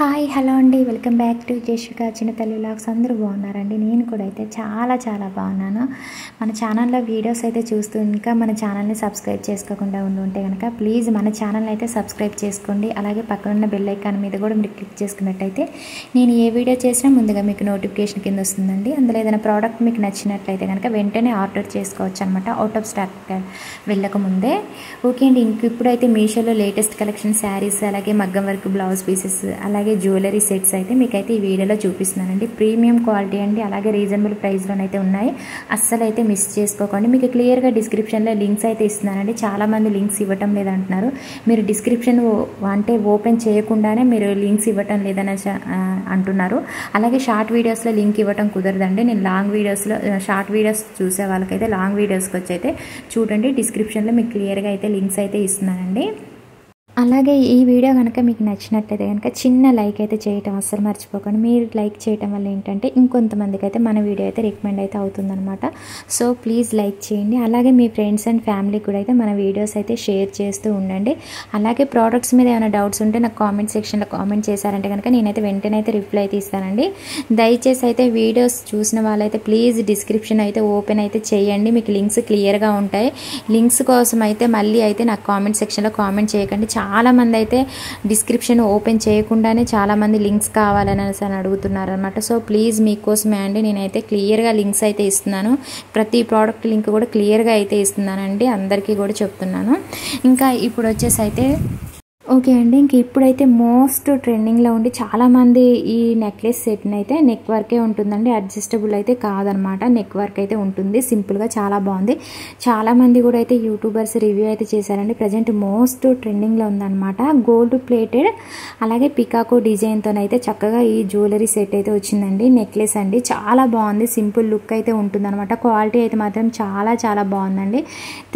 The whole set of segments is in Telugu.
హాయ్ హలో అండి, welcome back to Jeshika Chinnathalli vlogs. అందరూ బాగున్నారండి. నేను కూడా అయితే చాలా బాగున్నాను. మన ఛానల్లో వీడియోస్ అయితే చూస్తూ ఇంకా మన ఛానల్ని సబ్స్క్రైబ్ చేసుకోకుండా ఉంటే కనుక ప్లీజ్ మన ఛానల్ని అయితే సబ్స్క్రైబ్ చేసుకోండి. అలాగే పక్కనున్న బెల్ ఐకాన్ మీద కూడా మీరు క్లిక్ చేసుకున్నట్టయితే నేను ఏ వీడియో చేసినా ముందుగా మీకు నోటిఫికేషన్ కింద వస్తుందండి. అందులో ఏదైనా ప్రోడక్ట్ మీకు నచ్చినట్లయితే కనుక వెంటనే ఆర్డర్ చేసుకోవచ్చు అనమాట, అవుట్ ఆఫ్ స్టాక్ వెళ్ళకముందే. ఓకే అండి, ఇప్పుడైతే మీషోలో లేటెస్ట్ కలెక్షన్ శారీస్, అలాగే మగ్గం వర్క్ బ్లౌజ్ పీసెస్, అలాగే జ్యువెలరీ సెట్స్ అయితే మీకైతే ఈ వీడియోలో చూపిస్తున్నానండి. ప్రీమియం క్వాలిటీ అండి, అలాగే రీజనబుల్ ప్రైస్లోనైతే ఉన్నాయి. అస్సలు అయితే మిస్ చేసుకోకండి. మీకు క్లియర్గా డిస్క్రిప్షన్లో లింక్స్ అయితే ఇస్తున్నానండి. చాలామంది లింక్స్ ఇవ్వటం లేదంటున్నారు. మీరు డిస్క్రిప్షన్ అంటే ఓపెన్ చేయకుండానే మీరు లింక్స్ ఇవ్వటం లేదని అంటున్నారు. అలాగే షార్ట్ వీడియోస్లో లింక్ ఇవ్వటం కుదరదండి. నేను లాంగ్ వీడియోస్లో షార్ట్ వీడియోస్ చూసే వాళ్ళకైతే లాంగ్ వీడియోస్కి వచ్చి అయితే చూడండి, డిస్క్రిప్షన్లో మీకు క్లియర్గా అయితే లింక్స్ అయితే ఇస్తున్నానండి. అలాగే ఈ వీడియో కనుక మీకు నచ్చినట్లయితే కనుక చిన్న లైక్ అయితే చేయటం అస్సలు మర్చిపోకండి. మీరు లైక్ చేయటం వల్ల ఏంటంటే ఇంకొంతమందికి అయితే మన వీడియో అయితే రికమెండ్ అయితే అవుతుందన్నమాట. సో ప్లీజ్ లైక్ చేయండి. అలాగే మీ ఫ్రెండ్స్ అండ్ ఫ్యామిలీకి కూడా అయితే మన వీడియోస్ అయితే షేర్ చేస్తూ ఉండండి. అలాగే ప్రోడక్ట్స్ మీద ఏమైనా డౌట్స్ ఉంటే నాకు కామెంట్ సెక్షన్లో కామెంట్ చేశారంటే కనుక నేనైతే వెంటనే అయితే రిప్లై అయితే ఇస్తానండి. దయచేసి అయితే వీడియోస్ చూసిన వాళ్ళైతే ప్లీజ్ డిస్క్రిప్షన్ అయితే ఓపెన్ అయితే చేయండి. మీకు లింక్స్ క్లియర్గా ఉంటాయి. లింక్స్ కోసం అయితే మళ్ళీ అయితే నాకు కామెంట్ సెక్షన్లో కామెంట్ చేయకండి. చాలామంది అయితే డిస్క్రిప్షన్ ఓపెన్ చేయకుండానే చాలామంది లింక్స్ కావాలని అడుగుతున్నారు అనమాట. సో ప్లీజ్ మీకోసమే అండి నేనైతే క్లియర్గా లింక్స్ అయితే ఇస్తున్నాను. ప్రతి ప్రోడక్ట్ లింక్ కూడా క్లియర్గా అయితే ఇస్తున్నానండి, అందరికీ కూడా చెప్తున్నాను. ఇంకా ఇప్పుడు వచ్చేసి అయితే ఓకే అండి, ఇంక ఇప్పుడైతే మోస్ట్ ట్రెండింగ్లో ఉండి చాలామంది ఈ నెక్లెస్ సెట్ని అయితే నెక్ వర్కే ఉంటుందండి, అడ్జస్టబుల్ అయితే కాదనమాట. నెక్ వర్క్ అయితే ఉంటుంది, సింపుల్గా చాలా బాగుంది. చాలామంది కూడా అయితే యూట్యూబర్స్ రివ్యూ అయితే చేశారండి. ప్రజెంట్ మోస్ట్ ట్రెండింగ్లో ఉందన్నమాట. గోల్డ్ ప్లేటెడ్ అలాగే పికాకో డిజైన్తోనైతే చక్కగా ఈ జ్యువెలరీ సెట్ అయితే వచ్చిందండి. నెక్లెస్ అండి, చాలా బాగుంది. సింపుల్ లుక్ అయితే ఉంటుందన్నమాట. క్వాలిటీ అయితే మాత్రం చాలా బాగుందండి.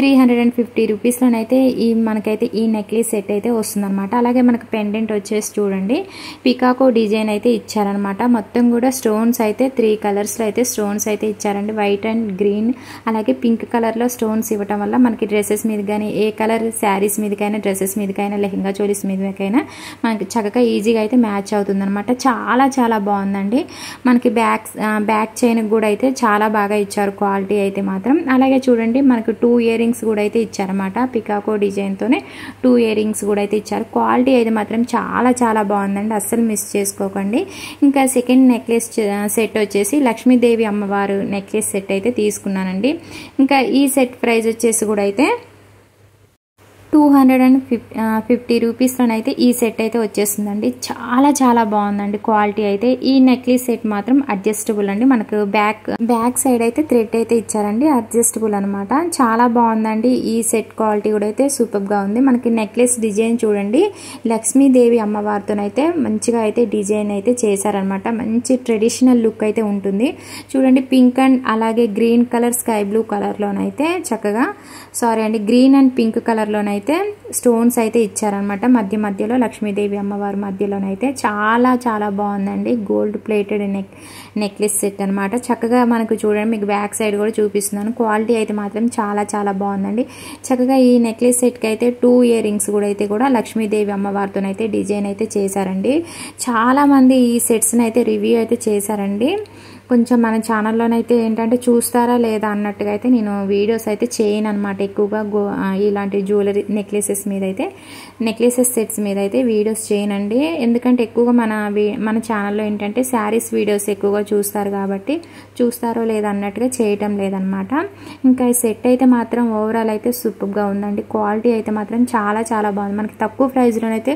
350 రూపీస్లోనైతే ఈ మనకైతే ఈ నెక్లెస్ సెట్ అయితే వస్తుంది అనమాట. అలాగే మనకు పెండెంట్ వచ్చేసి చూడండి, పికాకో డిజైన్ అయితే ఇచ్చారనమాట. మొత్తం కూడా స్టోన్స్ అయితే 3 కలర్స్లో అయితే స్టోన్స్ అయితే ఇచ్చారండి. వైట్ అండ్ గ్రీన్ అలాగే పింక్ కలర్లో స్టోన్స్ ఇవ్వటం వల్ల మనకి డ్రెస్సెస్ మీద కానీ, ఏ కలర్ శారీస్ మీదకైనా, డ్రెస్సెస్ మీదకైనా, లెహంగా చోలీస్ మీదకైనా మనకి చక్కగా ఈజీగా అయితే మ్యాచ్ అవుతుందన్నమాట. చాలా బాగుందండి. మనకి బ్యాక్ చైన్ కూడా అయితే చాలా బాగా ఇచ్చారు, క్వాలిటీ అయితే మాత్రం. అలాగే చూడండి, మనకు 2 ఇయర్ రింగ్స్ కూడా అయితే ఇచ్చారన్నమాట. పికాకో డిజైన్తోనే 2 ఇయర్ రింగ్స్ కూడా అయితే ఇచ్చారు. క్వాలిటీ అయితే మాత్రం చాలా బాగుందండి, అస్సలు మిస్ చేసుకోకండి. ఇంకా సెకండ్ నెక్లెస్ సెట్ వచ్చేసి లక్ష్మీదేవి అమ్మవారు నెక్లెస్ సెట్ అయితే తీసుకున్నానండి. ఇంకా ఈ సెట్ ప్రైస్ వచ్చేసి కూడా అయితే 250 రూపీస్లోనైతే ఈ సెట్ అయితే వచ్చేస్తుందండి. చాలా బాగుందండి క్వాలిటీ అయితే. ఈ నెక్లెస్ సెట్ మాత్రం అడ్జస్టబుల్ అండి. మనకు బ్యాక్ సైడ్ అయితే థ్రెడ్ అయితే ఇచ్చారండి, అడ్జస్టబుల్ అనమాట. చాలా బాగుందండి. ఈ సెట్ క్వాలిటీ కూడా అయితే సూపర్గా ఉంది. మనకి నెక్లెస్ డిజైన్ చూడండి, లక్ష్మీదేవి అమ్మవారితోనైతే మంచిగా అయితే డిజైన్ అయితే చేశారనమాట. మంచి ట్రెడిషనల్ లుక్ అయితే ఉంటుంది. చూడండి, పింక్ అండ్ అలాగే గ్రీన్ కలర్, స్కై బ్లూ కలర్లోనైతే చక్కగా గ్రీన్ అండ్ పింక్ కలర్లోనైతే స్టోన్స్ అయితే ఇచ్చారనమాట. మధ్యలో లక్ష్మీదేవి అమ్మవారి మధ్యలోనైతే చాలా బాగుందండి. గోల్డ్ ప్లేటెడ్ నెక్లెస్ సెట్ అనమాట. చక్కగా మనకు చూడండి, మీకు బ్యాక్ సైడ్ కూడా చూపిస్తున్నాను. క్వాలిటీ అయితే మాత్రం చాలా బాగుందండి. చక్కగా ఈ నెక్లెస్ సెట్కి అయితే 2 ఇయర్ రింగ్స్ కూడా లక్ష్మీదేవి అమ్మవారితోనైతే డిజైన్ అయితే చేశారండి. చాలామంది ఈ సెట్స్ని అయితే రివ్యూ అయితే చేశారండి. కొంచెం మన ఛానల్లోనైతే ఏంటంటే చూస్తారా లేదా అన్నట్టుగా అయితే నేను వీడియోస్ అయితే చేయను అనమాట. ఎక్కువగా ఇలాంటి జ్యువెలరీ నెక్లెసెస్ సెట్స్ మీద అయితే వీడియోస్ చేయనండి. ఎందుకంటే ఎక్కువగా మన ఛానల్లో ఏంటంటే శారీస్ వీడియోస్ ఎక్కువగా చూస్తారు కాబట్టి చూస్తారో లేదా అన్నట్టుగా చేయటం లేదనమాట. ఇంకా ఈ సెట్ అయితే మాత్రం ఓవరాల్ అయితే సూపర్గా ఉందండి. క్వాలిటీ అయితే మాత్రం చాలా బాగుంది. మనకి తక్కువ ప్రైస్లోనైతే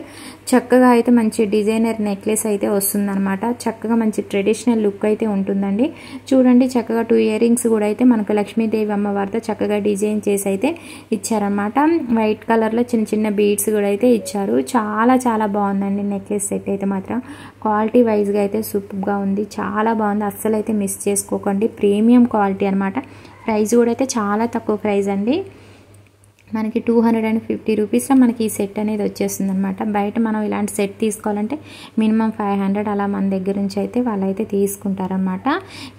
చక్కగా అయితే మంచి డిజైనర్ నెక్లెస్ అయితే వస్తుందన్నమాట. చక్కగా మంచి ట్రెడిషనల్ లుక్ అయితే ఉంటుందండి. చూడండి, చక్కగా 2 ఇయర్ రింగ్స్ కూడా అయితే మనకు లక్ష్మీదేవి అమ్మవారితో చక్కగా డిజైన్ చేసి అయితే ఇచ్చారనమాట. వైట్ కలర్లో చిన్న బీడ్స్ కూడా అయితే ఇచ్చారు. చాలా బాగుందండి నెక్లెస్ సెట్ అయితే మాత్రం. క్వాలిటీ వైజ్గా అయితే సూపర్గా ఉంది, చాలా బాగుంది. అస్సలు అయితే మిస్ చేసుకోకండి. ప్రీమియం క్వాలిటీ అనమాట. ప్రైస్ కూడా అయితే చాలా తక్కువ ప్రైస్ అండి. మనకి 250 రూపీస్లో మనకి ఈ సెట్ అనేది వచ్చేస్తుంది అనమాట. బయట మనం ఇలాంటి సెట్ తీసుకోవాలంటే మినిమం 500 అలా మన దగ్గర నుంచి అయితే వాళ్ళైతే తీసుకుంటారనమాట.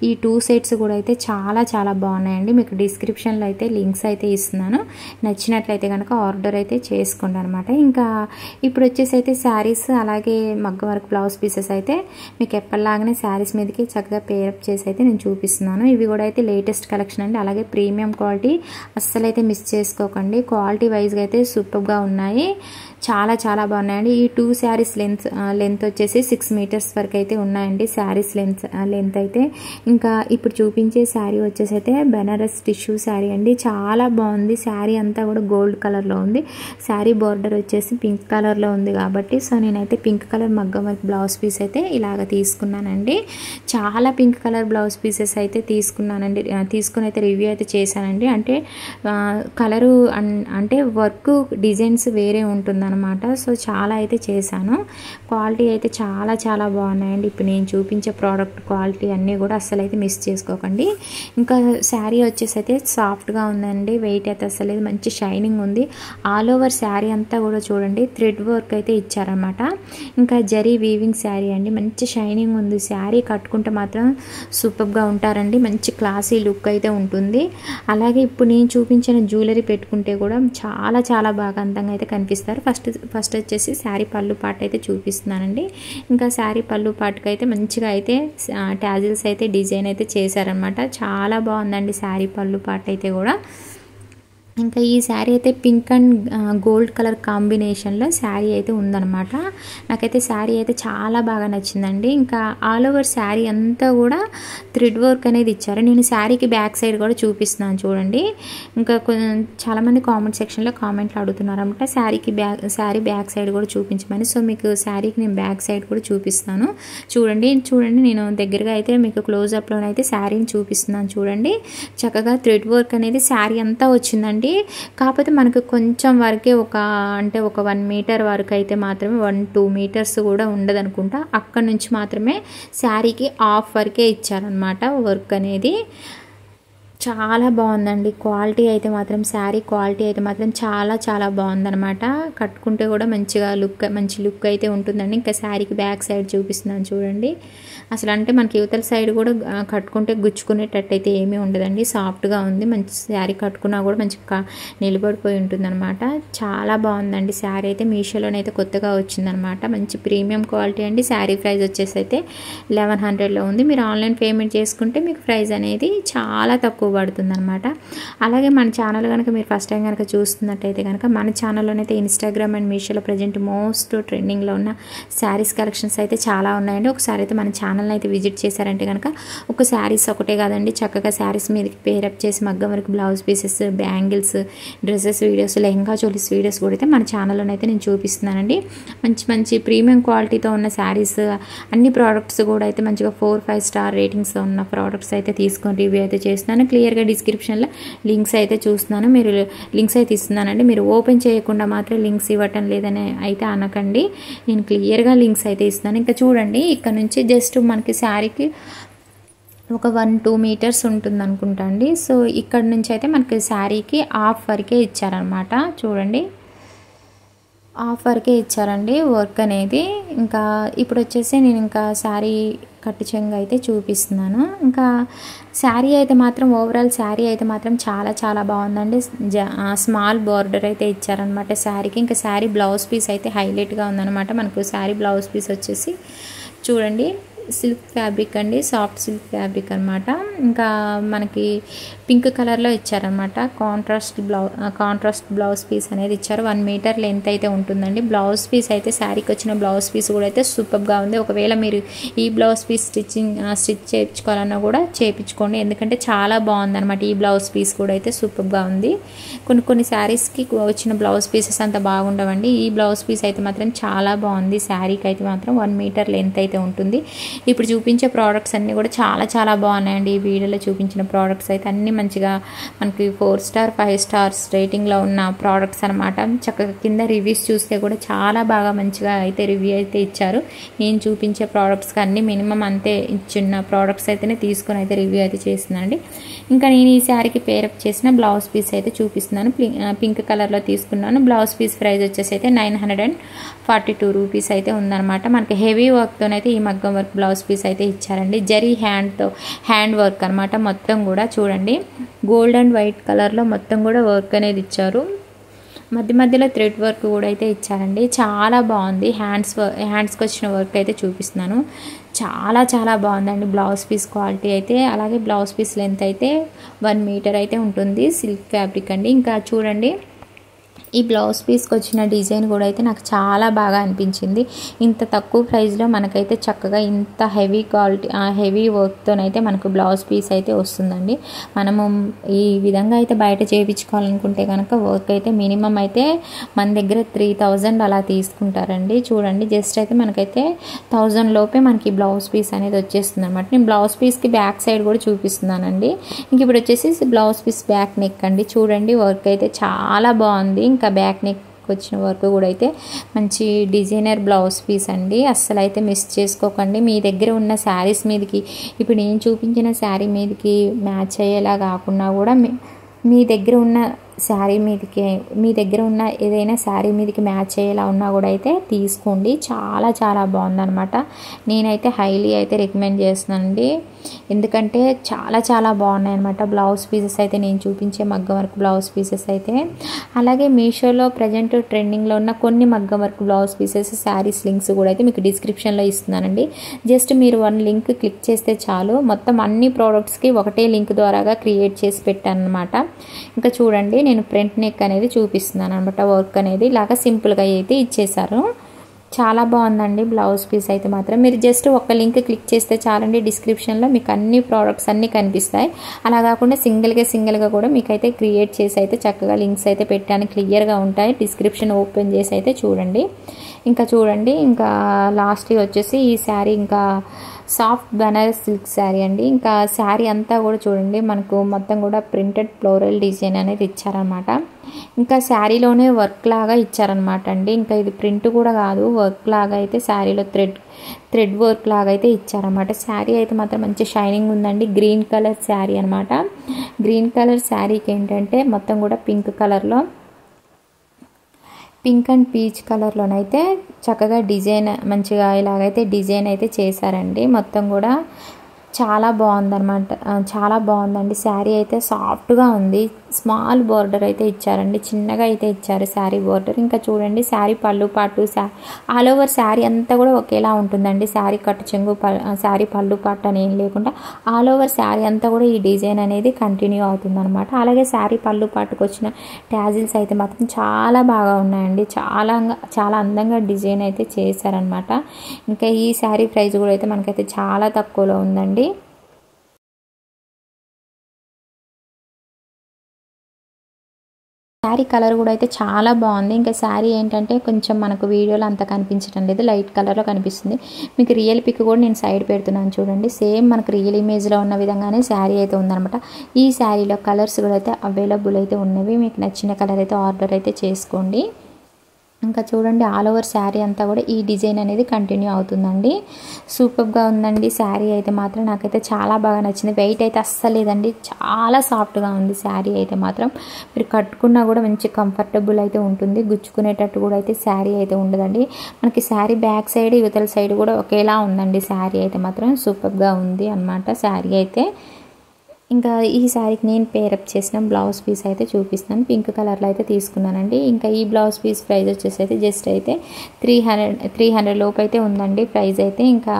ఈ 2 సెట్స్ కూడా అయితే చాలా చాలా బాగున్నాయండి. మీకు డిస్క్రిప్షన్లో అయితే లింక్స్ అయితే ఇస్తున్నాను, నచ్చినట్లయితే కనుక ఆర్డర్ అయితే చేసుకోండి అనమాట. ఇంకా ఇప్పుడు వచ్చేసి అయితే శారీస్ అలాగే మగ్గ వర్క్ బ్లౌజ్ పీసెస్ అయితే మీకు ఎప్పటిలాగానే శారీస్ మీదకి చక్కగా పేరప్ చేసి అయితే నేను చూపిస్తున్నాను. ఇవి కూడా అయితే లేటెస్ట్ కలెక్షన్ అండి. అలాగే ప్రీమియం క్వాలిటీ అస్సలు అయితే మిస్ చేసుకోకండి. క్వాలిటీ వైజ్గా అయితే సూపర్గా ఉన్నాయి, చాలా చాలా బాగున్నాయండి. ఈ 2 శారీస్ లెంత్ వచ్చేసి 6 మీటర్స్ వరకు అయితే ఉన్నాయండి శారీస్ లెంత్ అయితే. ఇంకా ఇప్పుడు చూపించే శారీ వచ్చేసి అయితే బెనారస్ టిష్యూ శారీ అండి. చాలా బాగుంది. శారీ అంతా కూడా గోల్డ్ కలర్లో ఉంది. శారీ బార్డర్ వచ్చేసి పింక్ కలర్లో ఉంది కాబట్టి సో నేనైతే పింక్ కలర్ మగ్గం వర్క్ బ్లౌజ్ పీస్ అయితే ఇలాగ తీసుకున్నానండి. చాలా పింక్ కలర్ బ్లౌజ్ పీసెస్ అయితే తీసుకున్నానండి. తీసుకుని అయితే రివ్యూ అయితే చేశానండి. అంటే కలరు అంటే వర్క్ డిజైన్స్ వేరే ఉంటుంది అనమాట. సో చాలా అయితే చేశాను. క్వాలిటీ అయితే చాలా చాలా బాగున్నాయండి. ఇప్పుడు నేను చూపించే ప్రోడక్ట్ క్వాలిటీ అన్నీ కూడా అస్సలు అయితే మిస్ చేసుకోకండి. ఇంకా శారీ వచ్చేసి అయితే సాఫ్ట్గా ఉందండి. వెయిట్ అయితే అసలు మంచి షైనింగ్ ఉంది. ఆల్ ఓవర్ శారీ అంతా కూడా చూడండి థ్రెడ్ వర్క్ అయితే ఇచ్చారనమాట. ఇంకా జరీ వీవింగ్ శారీ అండి. మంచి షైనింగ్ ఉంది. శారీ కట్టుకుంటే మాత్రం సూపర్గా ఉంటారండి. మంచి క్లాసీ లుక్ అయితే ఉంటుంది. అలాగే ఇప్పుడు నేను చూపించిన జ్యువెలరీ పెట్టుకుంటే కూడా చాలా చాలా బాగా అందంగా అయితే కనిపిస్తారు. ఫస్ట్ వచ్చేసి శారీ పళ్ళు పార్ట్ అయితే చూపిస్తున్నానండి. ఇంకా శారీ పళ్ళు పార్ట్కి అయితే మంచిగా అయితే టాజిల్స్ అయితే డిజైన్ అయితే చేశారనమాట. చాలా బాగుందండి శారీ పళ్ళు పార్ట్ అయితే కూడా. ఇంకా ఈ శారీ అయితే పింక్ అండ్ గోల్డ్ కలర్ కాంబినేషన్లో శారీ అయితే ఉందన్నమాట. నాకైతే శారీ అయితే చాలా బాగా నచ్చిందండి. ఇంకా ఆల్ ఓవర్ శారీ అంతా కూడా థ్రెడ్ వర్క్ అనేది ఇచ్చారు. నేను శారీకి బ్యాక్ సైడ్ కూడా చూపిస్తున్నాను చూడండి. ఇంకా చాలామంది కామెంట్ సెక్షన్లో కామెంట్లు అడుగుతున్నారు అనమాట శారీ బ్యాక్ సైడ్ కూడా చూపించమని. సో మీకు శారీకి నేను బ్యాక్ సైడ్ కూడా చూపిస్తాను చూడండి. నేను దగ్గరగా అయితే మీకు క్లోజప్లోనైతే శారీని చూపిస్తున్నాను చూడండి. చక్కగా థ్రెడ్ వర్క్ అనేది శారీ అంతా వచ్చిందండి. కాకపోతే మనకు కొంచెం వరకే ఒక 1 మీటర్ వరకు అయితే మాత్రమే 1-2 మీటర్స్ కూడా ఉండదు అనుకుంటా. అక్కడ నుంచి మాత్రమే శారీకి హాఫ్ వరకే ఇచ్చారనమాట వర్క్ అనేది. చాలా బాగుందండి. క్వాలిటీ అయితే మాత్రం శారీ క్వాలిటీ అయితే మాత్రం చాలా చాలా బాగుందనమాట. కట్టుకుంటే కూడా మంచి లుక్ అయితే ఉంటుందండి. ఇంకా శారీకి బ్యాక్ సైడ్ చూపిస్తున్నాను చూడండి. అసలు అంటే మనకి యువతల సైడ్ కూడా కట్టుకుంటే గుచ్చుకునేటట్టు అయితే ఏమీ ఉండదండి. సాఫ్ట్గా ఉంది. మంచి శారీ కట్టుకున్నా కూడా మంచిగా నిలబడిపోయి ఉంటుందన్నమాట. చాలా బాగుందండి శారీ అయితే. మీషోలోనైతే కొత్తగా వచ్చిందనమాట. మంచి ప్రీమియం క్వాలిటీ అండి. శారీ ప్రైస్ వచ్చేసి అయితే 1100లో ఉంది. మీరు ఆన్లైన్ పేమెంట్ చేసుకుంటే మీకు ప్రైస్ అనేది చాలా తక్కువ పడుతుంది అనమాట. అలాగే మన ఛానల్ కనుక మీరు ఫస్ట్ టైం కనుక చూస్తున్నట్టయితే కనుక మన ఛానల్లోనైతే ఇన్స్టాగ్రామ్ అండ్ మీషోలో ప్రజెంట్ మోస్ట్ ట్రెండింగ్లో ఉన్న శారీస్ కలెక్షన్స్ అయితే చాలా ఉన్నాయండి. ఒకసారి అయితే మన ఛానల్ని అయితే విజిట్ చేశారంటే కనుక ఒక శారీస్ ఒకటే కాదండి, చక్కగా శారీస్ మీదకి పేరప్ చేసి మగ్గం వరకు blouse pieces, bangles, dresses videos, lehenga cholis videos కూడా అయితే మన ఛానల్లోనైతే నేను చూపిస్తున్నానండి. మంచి ప్రీమియం క్వాలిటీతో ఉన్న శారీస్ అన్ని ప్రోడక్ట్స్ కూడా అయితే మంచిగా 4-5 స్టార్ రేటింగ్స్తో ఉన్న ప్రోడక్ట్స్ అయితే తీసుకొని రివ్యూ అయితే చేస్తున్నాను. క్లియర్గా డిస్క్రిప్షన్లో లింక్స్ అయితే చూస్తున్నాను, మీరు లింక్స్ అయితే ఇస్తున్నానండి. మీరు ఓపెన్ చేయకుండా మాత్రం లింక్స్ ఇవ్వటం లేదని అయితే అనకండి, నేను క్లియర్గా లింక్స్ అయితే ఇస్తున్నాను. ఇంకా చూడండి ఇక్కడ నుంచి జస్ట్ మనకి శారీకి ఒక 1-2 మీటర్స్ ఉంటుంది అనుకుంటా అండి. సో ఇక్కడ నుంచి అయితే మనకి శారీకి హాఫ్ వరకే ఇచ్చారనమాట. చూడండి హాఫ్ వరకే ఇచ్చారండి వర్క్ అనేది. ఇంకా ఇప్పుడు వచ్చేసి నేను ఇంకా శారీ కట్టు చెంగు అయితే చూపిస్తున్నాను. ఇంకా శారీ అయితే మాత్రం ఓవరాల్ శారీ అయితే మాత్రం చాలా చాలా బాగుందండి. స్మాల్ బార్డర్ అయితే ఇచ్చారనమాట శారీకి. ఇంకా శారీ బ్లౌజ్ పీస్ అయితే హైలైట్గా ఉందన్నమాట. మనకు శారీ బ్లౌజ్ పీస్ వచ్చేసి చూడండి సిల్క్ ఫ్యాబ్రిక్ అండి, సాఫ్ట్ సిల్క్ ఫ్యాబ్రిక్ అనమాట. ఇంకా మనకి పింక్ కలర్లో ఇచ్చారనమాట. కాంట్రాస్ట్ బ్లౌజ్ పీస్ అనేది ఇచ్చారు. 1 మీటర్ లెంత్ అయితే ఉంటుందండి. బ్లౌజ్ పీస్ అయితే శారీకి వచ్చిన బ్లౌజ్ పీస్ కూడా అయితే సూపర్గా ఉంది. ఒకవేళ మీరు ఈ బ్లౌజ్ పీస్ స్టిచ్ చేయించుకోవాలన్నా కూడా చేయించుకోండి, ఎందుకంటే చాలా బాగుందన్నమాట. ఈ బ్లౌజ్ పీస్ కూడా అయితే సూపర్గా ఉంది. కొన్ని శారీస్కి వచ్చిన బ్లౌజ్ పీసెస్ అంత బాగుండవండి. ఈ బ్లౌజ్ పీస్ అయితే మాత్రం చాలా బాగుంది. శారీకి అయితే మాత్రం 1 మీటర్ లెంత్ అయితే ఉంటుంది. ఇప్పుడు చూపించే ప్రోడక్ట్స్ అన్నీ కూడా చాలా చాలా బాగున్నాయండి. ఈ వీడియోలో చూపించిన ప్రోడక్ట్స్ అయితే అన్నీ మంచిగా మనకి 4 స్టార్ 5 స్టార్స్ రేటింగ్లో ఉన్న ప్రోడక్ట్స్ అనమాట. చక్కగా కింద రివ్యూస్ చూస్తే కూడా చాలా బాగా మంచిగా అయితే రివ్యూ అయితే ఇచ్చారు. నేను చూపించే ప్రోడక్ట్స్కి అన్నీ మినిమం అంతే ఇచ్చిన ప్రోడక్ట్స్ అయితేనే తీసుకొని అయితే రివ్యూ అయితే చేస్తున్నానండి. ఇంకా నేను ఈ శారీకి పేరప్ చేసిన బ్లౌజ్ పీస్ అయితే చూపిస్తున్నాను. పింక్ కలర్లో తీసుకున్నాను. బ్లౌజ్ పీస్ ప్రైస్ వచ్చేసి అయితే 942 రూపీస్ అయితే ఉందన్నమాట. మనకి హెవీ వర్క్తోనైతే ఈ మగ్గం వర్క్ బ్లౌజ్ పీస్ అయితే ఇచ్చారండి. జరీ హ్యాండ్ వర్క్ అనమాట. మొత్తం కూడా చూడండి గోల్డ్ అండ్ వైట్ కలర్లో మొత్తం కూడా వర్క్ అనేది ఇచ్చారు. మధ్య మధ్యలో థ్రెడ్ వర్క్ కూడా అయితే ఇచ్చారండి. చాలా బాగుంది. హ్యాండ్స్కి వచ్చిన వర్క్ అయితే చూపిస్తున్నాను. చాలా చాలా బాగుందండి బ్లౌజ్ పీస్ క్వాలిటీ అయితే. అలాగే బ్లౌజ్ పీస్ లెంత్ అయితే 1 మీటర్ అయితే ఉంటుంది. సిల్క్ ఫ్యాబ్రిక్ అండి. ఇంకా చూడండి ఈ బ్లౌజ్ పీస్కి వచ్చిన డిజైన్ కూడా అయితే నాకు చాలా బాగా అనిపించింది. ఇంత తక్కువ ప్రైస్లో మనకైతే చక్కగా ఇంత హెవీ క్వాలిటీ హెవీ వర్క్తోనైతే మనకు బ్లౌజ్ పీస్ అయితే వస్తుందండి. మనము ఈ విధంగా అయితే బయట చేయించుకోవాలనుకుంటే కనుక వర్క్ అయితే మినిమం అయితే మన దగ్గర 3000 అలా తీసుకుంటారండి. చూడండి జస్ట్ అయితే మనకైతే 1000 లోపే మనకి బ్లౌజ్ పీస్ అనేది వచ్చేస్తుంది అనమాట. నేను బ్లౌజ్ పీస్కి బ్యాక్ సైడ్ కూడా చూపిస్తున్నానండి. ఇంక ఇప్పుడు వచ్చేసి బ్లౌజ్ పీస్ బ్యాక్ నెక్ అండి. చూడండి వర్క్ అయితే చాలా బాగుంది. ఇంకా బ్యాక్ నెక్ వచ్చిన వర్క్ కూడా అయితే మంచి డిజైనర్ బ్లౌజ్ పీస్ అండి. అస్సలు అయితే మిస్ చేసుకోకండి. మీ దగ్గర ఉన్న శారీస్ మీదకి ఇప్పుడు నేను చూపించిన శారీ మీదకి మ్యాచ్ అయ్యేలా కాకుండా కూడా మీ దగ్గర ఉన్న శారీ మీదకి మీ దగ్గర ఉన్న ఏదైనా శారీ మీదకి మ్యాచ్ అయ్యేలా ఉన్నా కూడా అయితే తీసుకోండి. చాలా చాలా బాగుందనమాట. నేనైతే హైలీ అయితే రికమెండ్ చేస్తున్నానండి. ఎందుకంటే చాలా చాలా బాగున్నాయి అనమాట బ్లౌజ్ పీసెస్ అయితే. నేను చూపించే మగ్గం వర్క్ బ్లౌజ్ పీసెస్ అయితే. అలాగే మీషోలో ప్రజెంట్ ట్రెండింగ్లో ఉన్న కొన్ని మగ్గం work blouse pieces saris links కూడా అయితే మీకు డిస్క్రిప్షన్లో ఇస్తున్నానండి. జస్ట్ మీరు 1 లింక్ క్లిక్ చేస్తే చాలు. మొత్తం అన్ని ప్రోడక్ట్స్కి ఒకటే లింక్ ద్వారాగా క్రియేట్ చేసి పెట్టాను అనమాట. ఇంకా చూడండి నేను ఫ్రంట్ నెక్ అనేది చూపిస్తున్నాను అనమాట. వర్క్ అనేది ఇలాగా సింపుల్గా అయితే ఇచ్చేసారు. చాలా బాగుందండి బ్లౌజ్ పీస్ అయితే మాత్రం. మీరు జస్ట్ ఒక లింక్ క్లిక్ చేస్తే చాలండి. డిస్క్రిప్షన్లో మీకు అన్ని ప్రోడక్ట్స్ అన్నీ కనిపిస్తాయి. అలా కాకుండా సింగిల్గా కూడా మీకు అయితే క్రియేట్ చేసి అయితే చక్కగా లింక్స్ అయితే పెట్టాను. క్లియర్గా ఉంటాయి. డిస్క్రిప్షన్ ఓపెన్ చేసి అయితే చూడండి. ఇంకా చూడండి ఇంకా లాస్ట్గా వచ్చేసి ఈ శారీ ఇంకా సాఫ్ట్ బనారస్ సిల్క్ శారీ అండి. ఇంకా శారీ అంతా కూడా చూడండి మనకు మొత్తం కూడా ప్రింటెడ్ ఫ్లోరల్ డిజైన్ అనేది ఇచ్చారనమాట. ఇంకా శారీలోనే వర్క్ లాగా ఇచ్చారనమాట అండి. ఇంకా ఇది ప్రింట్ కూడా కాదు, వర్క్ లాగా అయితే శారీలో థ్రెడ్ వర్క్ లాగా అయితే ఇచ్చారనమాట. శారీ అయితే మాత్రం మంచి షైనింగ్ ఉందండి. గ్రీన్ కలర్ శారీ అనమాట. గ్రీన్ కలర్ శారీకి ఏంటంటే మొత్తం కూడా పింక్ అండ్ పీచ్ కలర్లోనైతే చక్కగా డిజైన్ మంచిగా ఇలాగైతే డిజైన్ అయితే చేశారండి. మొత్తం కూడా చాలా బాగుందన్నమాట. చాలా బాగుందండి. శారీ అయితే సాఫ్ట్గా ఉంది. స్మాల్ బోర్డర్ అయితే ఇచ్చారండి. చిన్నగా అయితే ఇచ్చారు శారీ బోర్డర్. ఇంకా చూడండి శారీ పళ్ళు పాటు ఆల్ ఓవర్ శారీ అంతా కూడా ఒకేలా ఉంటుందండి. శారీ కట్టు చెంగు శారీ పళ్ళు పాటు అని ఏం లేకుండా ఆల్ ఓవర్ శారీ అంతా కూడా ఈ డిజైన్ అనేది కంటిన్యూ అవుతుంది అనమాట. అలాగే శారీ పళ్ళు పాటుకు వచ్చిన ట్యాజిల్స్ అయితే మాత్రం చాలా బాగా ఉన్నాయండి. చాలా అందంగా డిజైన్ అయితే చేశారనమాట. ఇంకా ఈ శారీ ప్రైస్ కూడా అయితే మనకైతే చాలా తక్కువలో ఉందండి. శారీ కలర్ కూడా అయితే చాలా బాగుంది. ఇంకా శారీ ఏంటంటే కొంచెం మనకు వీడియోలో అంత కనిపించడం లేదు, లైట్ కలర్లో కనిపిస్తుంది. మీకు రియల్ పిక్ కూడా నేను సైడ్ పెడుతున్నాను చూడండి. సేమ్ మనకు రియల్ ఇమేజ్లో ఉన్న విధంగానే శారీ అయితే ఉందన్నమాట. ఈ శారీలో కలర్స్ కూడా అయితే అవైలబుల్ అయితే ఉన్నవి. మీకు నచ్చిన కలర్ అయితే ఆర్డర్ అయితే చేసుకోండి. ఇంకా చూడండి ఆల్ ఓవర్ శారీ అంతా కూడా ఈ డిజైన్ అనేది కంటిన్యూ అవుతుందండి. సూపర్గా ఉందండి శారీ అయితే మాత్రం. నాకైతే చాలా బాగా నచ్చింది. వెయిట్ అయితే అస్సలు లేదండి. చాలా సాఫ్ట్గా ఉంది శారీ అయితే మాత్రం. మీరు కట్టుకున్నా కూడా మంచి కంఫర్టబుల్ అయితే ఉంటుంది. గుచ్చుకునేటట్టు కూడా అయితే శారీ అయితే ఉండదండి. మనకి శారీ బ్యాక్ సైడ్ యువతల సైడ్ కూడా ఒకేలా ఉందండి. శారీ అయితే మాత్రం సూపర్గా ఉంది అన్నమాట శారీ అయితే. ఇంకా ఈ శారీకి నేను పేరప్ చేసిన బ్లౌజ్ పీస్ అయితే చూపిస్తాను. పింక్ కలర్లో అయితే తీసుకున్నానండి. ఇంకా ఈ బ్లౌజ్ పీస్ ప్రైస్ వచ్చేసి అయితే జస్ట్ అయితే 300 లోపు అయితే ఉందండి ప్రైస్ అయితే. ఇంకా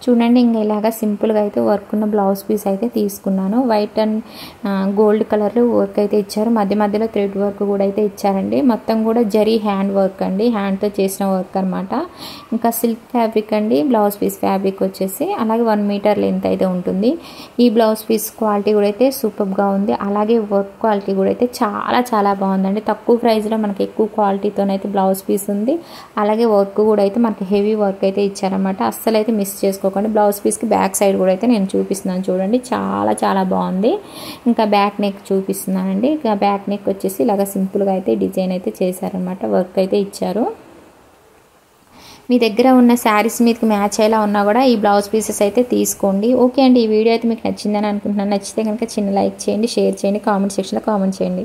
చూడండి ఇంకా ఇలాగా సింపుల్గా అయితే వర్క్ ఉన్న బ్లౌజ్ పీస్ అయితే తీసుకున్నాను. వైట్ అండ్ గోల్డ్ కలర్లో వర్క్ అయితే ఇచ్చారు. మధ్యలో థ్రెడ్ వర్క్ కూడా అయితే ఇచ్చారండి. మొత్తం కూడా జరీ హ్యాండ్ వర్క్ అండి. హ్యాండ్తో చేసిన వర్క్ అనమాట. ఇంకా సిల్క్ ఫ్యాబ్రిక్ అండి బ్లౌజ్ పీస్ ఫ్యాబ్రిక్ వచ్చేసి. అలాగే 1 మీటర్ లెంత్ అయితే ఉంటుంది. ఈ బ్లౌజ్ పీస్ క్వాలిటీ క్వాలిటీ కూడా అయితే సూపర్గా ఉంది. అలాగే వర్క్ క్వాలిటీ కూడా అయితే చాలా చాలా బాగుందండి. తక్కువ ప్రైస్లో మనకి ఎక్కువ క్వాలిటీతోనైతే బ్లౌజ్ పీస్ ఉంది. అలాగే వర్క్ కూడా అయితే మనకి హెవీ వర్క్ అయితే ఇచ్చారనమాట. అస్సలు అయితే మిస్ చేసుకోకండి. బ్లౌజ్ పీస్కి బ్యాక్ సైడ్ కూడా అయితే నేను చూపిస్తున్నాను చూడండి, చాలా చాలా బాగుంది. ఇంకా బ్యాక్ నెక్ చూపిస్తున్నానండి. ఇంకా బ్యాక్ నెక్ వచ్చేసి ఇలాగ సింపుల్గా అయితే డిజైన్ అయితే చేశారనమాట, వర్క్ అయితే ఇచ్చారు. మీ దగ్గర ఉన్న శారీస్ మీదకి మ్యాచ్ అయ్యేలా ఉన్నా కూడా ఈ బ్లౌజ్ పీసెస్ అయితే తీసుకోండి. ఓకే అండి, ఈ వీడియో అయితే మీకు నచ్చిందని అనుకుంటున్నాను. నచ్చితే కనుక చిన్న లైక్ చేయండి, షేర్ చేయండి, కామెంట్ సెక్షన్లో కామెంట్ చేయండి.